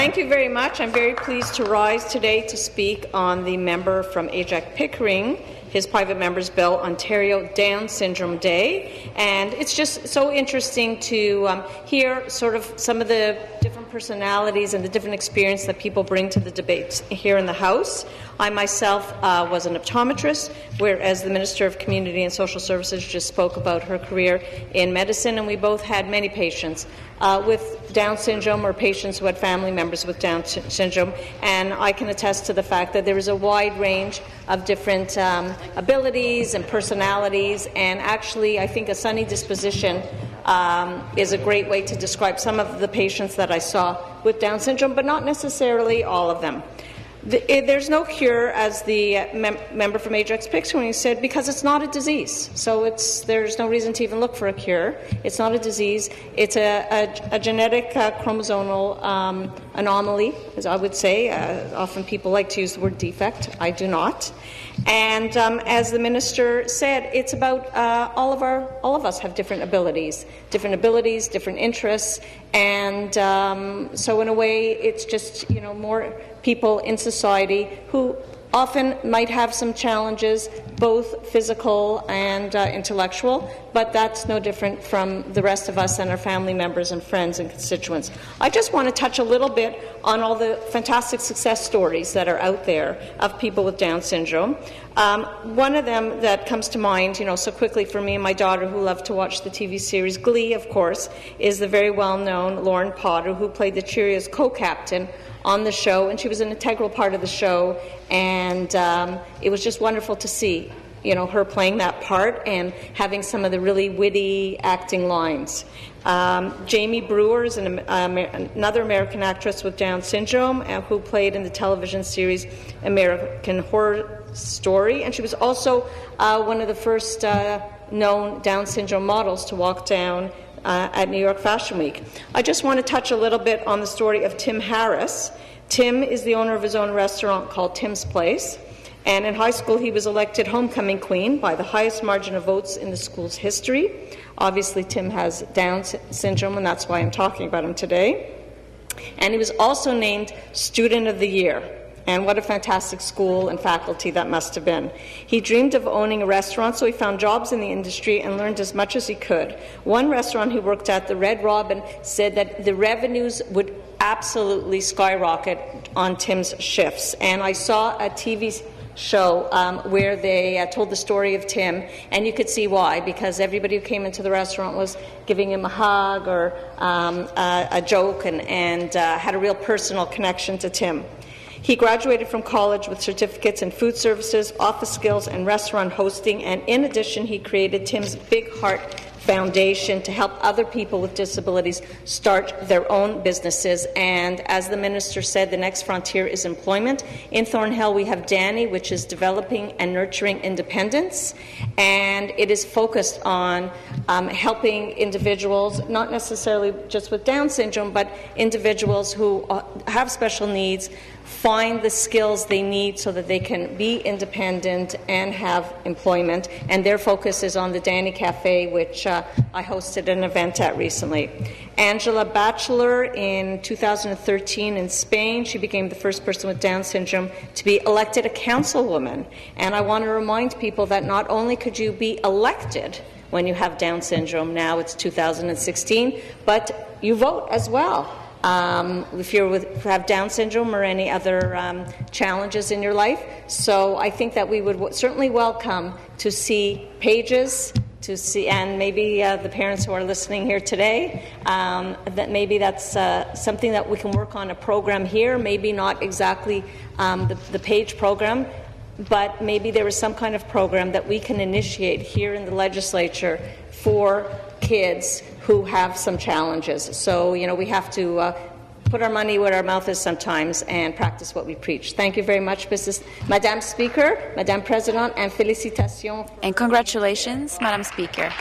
Thank you very much. I'm very pleased to rise today to speak on the member from Ajax Pickering, his private member's bill, Ontario Down Syndrome Day. And it's just so interesting to hear sort of some of the different personalities and the different experience that people bring to the debates here in the House. I myself was an optometrist, whereas the Minister of Community and Social Services just spoke about her career in medicine, and we both had many patients with Down syndrome or patients who had family members with Down syndrome, and I can attest to the fact that there is a wide range of different abilities and personalities, and actually I think a sunny disposition is a great way to describe some of the patients that I saw with Down syndrome, but not necessarily all of them. There's no cure, as the member from Ajax Pickering said, because it's not a disease. So there's no reason to even look for a cure. It's not a disease. It's a genetic chromosomal anomaly, as I would say. Often people like to use the word defect. I do not. And as the minister said, it's about all of us have different abilities, different interests, and so in a way, it's just more people in society who often might have some challenges, both physical and intellectual, but that's no different from the rest of us and our family members and friends and constituents. I just want to touch a little bit on all the fantastic success stories that are out there of people with Down syndrome. One of them that comes to mind, so quickly for me and my daughter, who love to watch the TV series Glee, of course, is the very well-known Lauren Potter, who played the Cheerios co-captain on the show, and she was an integral part of the show, and it was just wonderful to see her playing that part and having some of the really witty acting lines. Jamie Brewer is another American actress with Down syndrome who played in the television series American Horror Story, and she was also one of the first known Down syndrome models to walk down at New York Fashion Week. I just want to touch a little bit on the story of Tim Harris. Tim is the owner of his own restaurant called Tim's Place, and in high school he was elected homecoming queen by the highest margin of votes in the school's history. Obviously Tim has Down syndrome, and that's why I'm talking about him today. And he was also named Student of the Year. And what a fantastic school and faculty that must have been. He dreamed of owning a restaurant, so he found jobs in the industry and learned as much as he could. One restaurant he worked at, the Red Robin, said that the revenues would absolutely skyrocket on Tim's shifts. And I saw a TV show where they told the story of Tim, and you could see why, because everybody who came into the restaurant was giving him a hug or a joke and had a real personal connection to Tim. He graduated from college with certificates in food services, office skills, and restaurant hosting, and in addition, he created Tim's Big Heart Foundation to help other people with disabilities start their own businesses. And as the minister said, the next frontier is employment. In Thornhill, we have Danny, which is developing and nurturing independence, and it is focused on helping individuals, not necessarily just with Down syndrome, but individuals who have special needs, find the skills they need so that they can be independent and have employment. And their focus is on the Danny Cafe, which I hosted an event at recently. Angela Batchelor in 2013 in Spain, she became the first person with Down syndrome to be elected a councilwoman. And I want to remind people that not only could you be elected when you have Down syndrome, now it's 2016, but you vote as well. If you have Down syndrome or any other challenges in your life. So I think that we would certainly welcome to see pages, and maybe the parents who are listening here today, that maybe that's something that we can work on a program here, maybe not exactly the page program, but maybe there is some kind of program that we can initiate here in the legislature for kids who have some challenges. So, we have to put our money where our mouth is sometimes and practice what we preach. Thank you very much, Madame Speaker, Madame President, and félicitations. And congratulations, Madam Speaker.